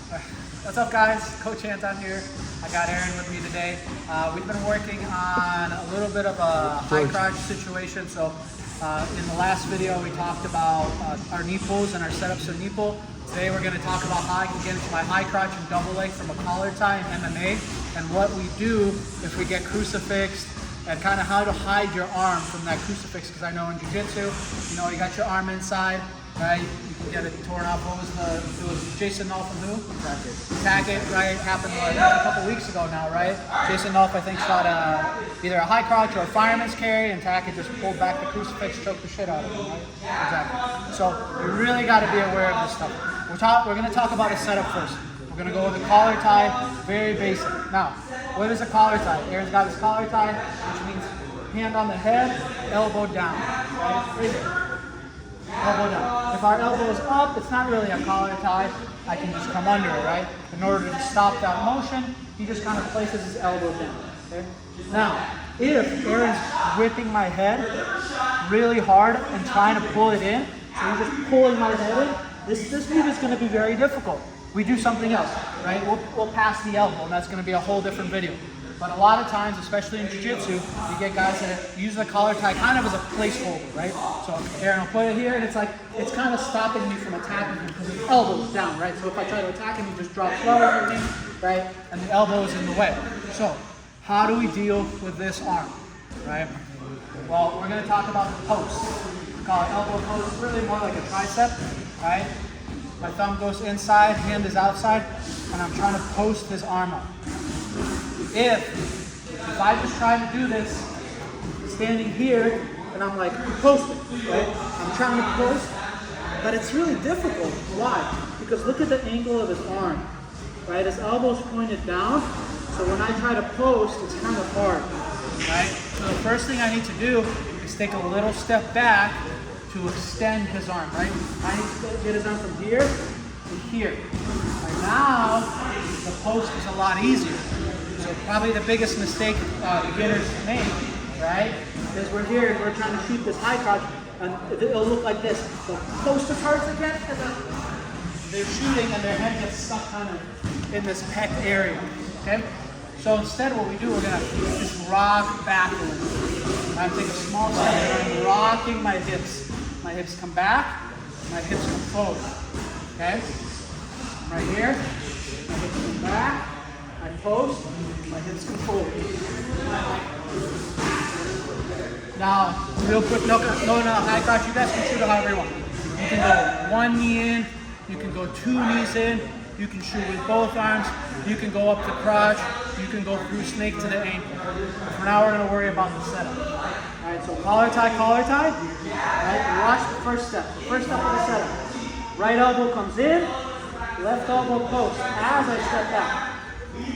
What's up, guys? Coach Anton here. I got Aaron with me today. We've been working on a little bit of a high crotch situation. So in the last video, we talked about our knee pulls and our setups for knee pull. Today, we're going to talk about how I can get into my high crotch and double leg from a collar tie in MMA, and what we do if we get crucifixed, and kind of how to hide your arm from that crucifix. Because I know in jiu-jitsu, you know, you got your arm inside, right? You can get it torn off. What was it was Jason Nolf and who? Tackett, right? Happened like a couple weeks ago now, right? Jason Nolf, I think, shot either a high crotch or a fireman's carry, and Tackett just pulled back the crucifix, choked the shit out of him, right? Exactly. So you really got to be aware of this stuff. We're going to talk about a setup first. We're going to go with a collar tie, very basic. Now, what is a collar tie? Aaron's got his collar tie, which means hand on the head, elbow down, right? Elbow down. If our elbow is up, it's not really a collar tie. I can just come under it, right? In order to stop that motion, he just kind of places his elbow down, okay? Now, if Aaron's whipping my head really hard and trying to pull it in, so he's just pulling my head in, this move is going to be very difficult. We do something else, right? We'll pass the elbow, and that's going to be a whole different video. But a lot of times, especially in jiu-jitsu, you get guys that use the collar tie kind of as a placeholder, right? So Aaron will put it here, and it's like, it's kind of stopping me from attacking him because his elbow's down, right? So if I try to attack him, he just drops lower on me, right? And the elbow is in the way. So how do we deal with this arm, right? Well, we're going to talk about the post. We call it elbow post. It's really more like a tricep, right? My thumb goes inside, hand is outside, and I'm trying to post his arm up. If I just try to do this, standing here, and I'm like posting, right? I'm trying to post, but it's really difficult. Why? Because look at the angle of his arm, right? His elbow's pointed down, so when I try to post, it's kind of hard, right? So the first thing I need to do is take a little step back to extend his arm, right? I need to get his arm from here to here. Right now, the post is a lot easier. So probably the biggest mistake beginners make, right, is we're here and we're trying to shoot this high crotch, and it'll look like this. The post hurts again, and then they're shooting and their head gets stuck kind of in this pec area, okay? So instead what we do, we're gonna just rock back a little. I'm taking a small step and I'm rocking my hips. My hips come back, my hips come forward, okay? Right here, my hips come back, I post, my hips come forward. Now, real quick, no high crotch, you guys can shoot it however you want. You can go one knee in, you can go two knees in, you can shoot with both arms, you can go up the crotch, you can go through snake to the ankle. For now, we're gonna worry about the setup. All right, so collar tie, right? Watch the first step. The first step of the setup. Right elbow comes in, left elbow post as I step back.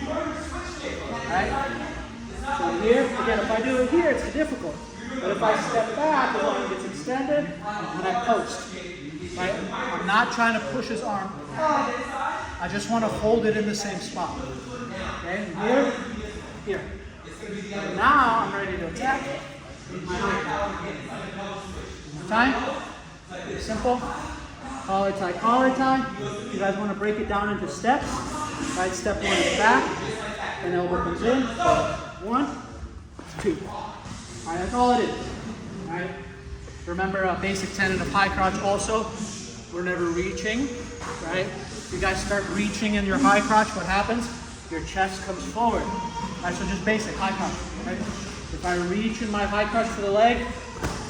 All right? So here, again, if I do it here, it's difficult. But if I step back, the arm gets extended, and I post. Right? I'm not trying to push his arm up. I just want to hold it in the same spot. Okay? Here, here. And now I'm ready to attack. Time. Simple. Collar tie. You guys want to break it down into steps. Right, step one is back, and elbow comes in. 1, 2. All right, that's all it is. All right. Remember a basic tenet of high crotch also. We're never reaching. Right. If you guys start reaching in your high crotch, what happens? Your chest comes forward. All right, so just basic high crotch. Right. If I reach in my high crotch for the leg,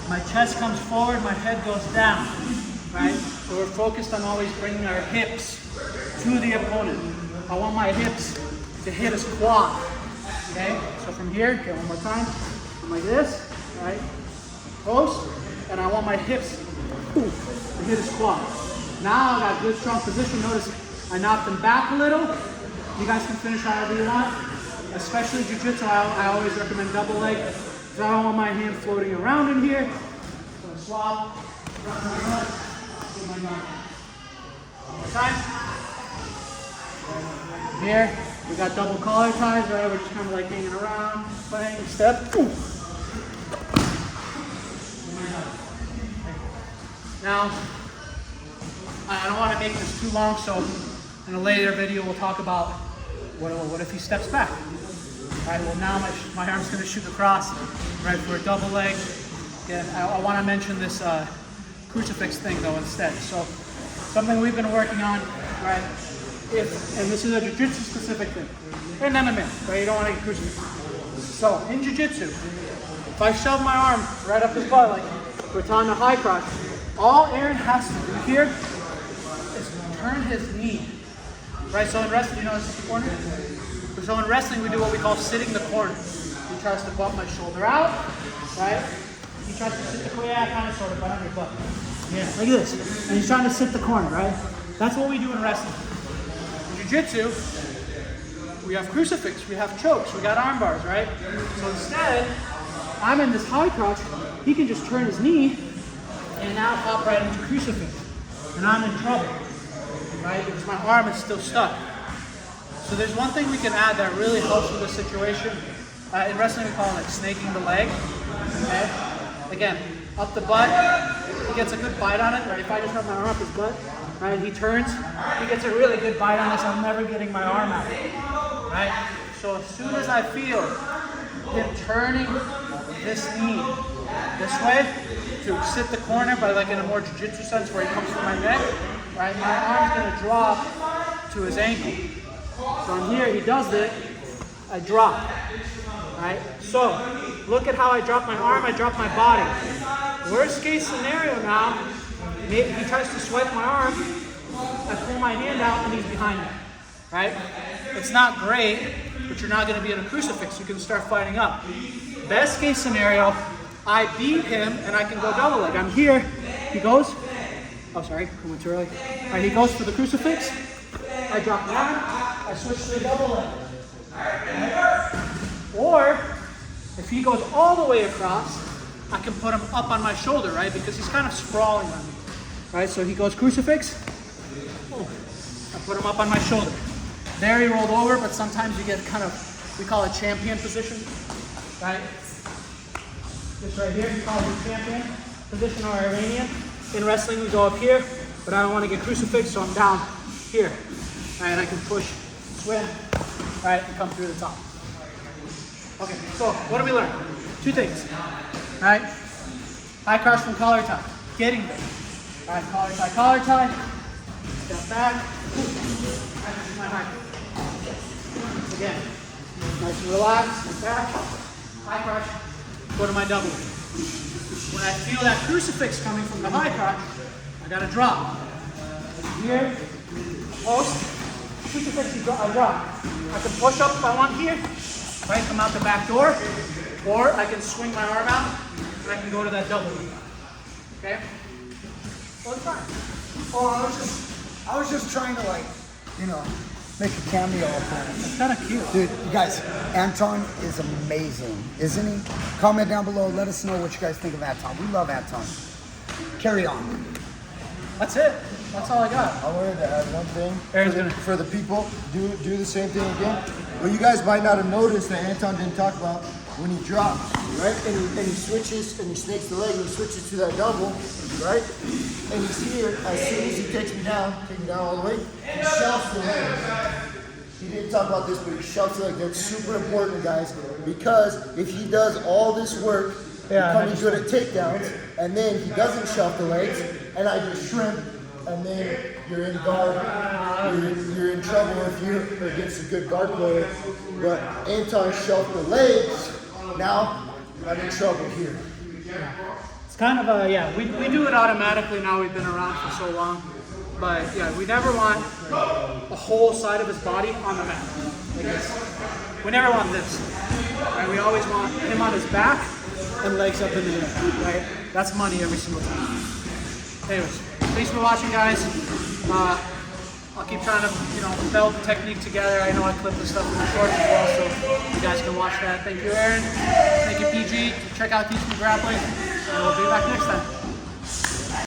my chest comes forward, my head goes down, right? So we're focused on always bringing our hips to the opponent. I want my hips to hit his quad, okay? So from here, okay, one more time. I'm like this, right? Post, and I want my hips to hit his quad. Now I got a good strong position. Notice I knocked them back a little. You guys can finish however you want. Especially jiu-jitsu, I always recommend double leg. Because I don't want my hand floating around in here. So swap, run my arm, get my arm. One more time. Here, we got double collar ties, right? We're just kind of like hanging around, playing, step. Now, I don't want to make this too long, so In a later video, we'll talk about what if he steps back. All right, well now my arm's gonna shoot across, right, for a double leg. Again, I wanna mention this crucifix thing though instead. So something we've been working on, right, and this is a jiu-jitsu specific thing, and MMA, right, you don't wanna get crucifix. So in jiu-jitsu, if I shove my arm right up his butt, like we're on the high crotch, all Aaron has to do here is turn his knee. Right, so in wrestling, you know this is the corner? So in wrestling, we do what we call sitting the corner. He tries to bump my shoulder out, right? He tries to sit the corner, yeah, kind of sort of, but on your butt. Yeah, like this. And he's trying to sit the corner, right? That's what we do in wrestling. In jiu-jitsu, we have crucifix, we have chokes, we got arm bars, right? So instead, I'm in this high crotch, he can just turn his knee and now hop right into crucifix. And I'm in trouble. Right? Because my arm is still stuck. So there's one thing we can add that really helps with this situation. In wrestling, we call it like snaking the leg. Okay? Again, up the butt, he gets a good bite on it. Right? If I just have my arm up his butt, right, he turns, he gets a really good bite on this. I'm never getting my arm out. Right? So as soon as I feel him turning this knee this way to sit the corner, but like in a more jiu-jitsu sense where he comes from my neck, right, my arm's gonna drop to his ankle. So in here, he does it, I drop, right? So look at how I drop my arm, I drop my body. Worst case scenario now, maybe he tries to swipe my arm, I pull my hand out and he's behind me, right? It's not great, but you're not gonna be in a crucifix, you can start fighting up. Best case scenario, I beat him and I can go double leg. I'm here, he goes, oh sorry, I went too early. All right, he goes for the crucifix, I drop my arm, I switch to the double leg. Or, if he goes all the way across, I can put him up on my shoulder, right? Because he's kind of sprawling on me. Right, so he goes crucifix, I put him up on my shoulder. There he rolled over, but sometimes you get kind of, we call it champion position, right? This right here, we call it champion position or Iranian. In wrestling, we go up here, but I don't want to get crucifix, so I'm down here. All right, I can push, swim, all right, and come through the top. Okay, so what do we learn? Two things, all right? High crotch from collar tie, getting there. All right, collar tie, step back, that's my high crotch. Again, nice and relaxed, back, high crotch, go to my double. When I feel that crucifix coming from the high crotch, I gotta drop. Here, post, crucifix, I drop. I can push up if I want here, right, come out the back door, or I can swing my arm out, and I can go to that double. Okay? Well, it's fine. Oh, I was just trying to, like, you know, make a cameo of him. It's kind of cute. Dude, you guys, Anton is amazing, isn't he? Comment down below. Let us know what you guys think of Anton. We love Anton. Carry on. That's it. That's all I got. I wanted to add one thing Aaron's for the people. Do the same thing again. Well, you guys might not have noticed that Anton didn't talk about when he drops, right? And he switches and he snakes the leg and he switches to that double, right? And he's here, as soon as he takes me down all the way, he shoves the leg. He didn't talk about this, but he shoves the leg. That's super important, guys, because if he does all this work, becoming good at takedowns, and then he doesn't shove the legs, and I just shrimp, and then you're in guard, you're in trouble if you're against a good guard player. But Anton shoved the legs, now I'm in trouble here. It's kind of a, yeah, we do it automatically now. We've been around for so long. But yeah, we never want a whole side of his body on the mat. Like this. We never want this. Right? We always want him on his back and legs up in the air. Right? That's money every single time. Anyways, thanks for watching, guys. I'll keep trying to, meld the technique together. I know I clip this stuff in the shorts as well, so you guys can watch that. Thank you, Aaron. Thank you, PG. Check out MMA and Grappling, and we'll be back next time.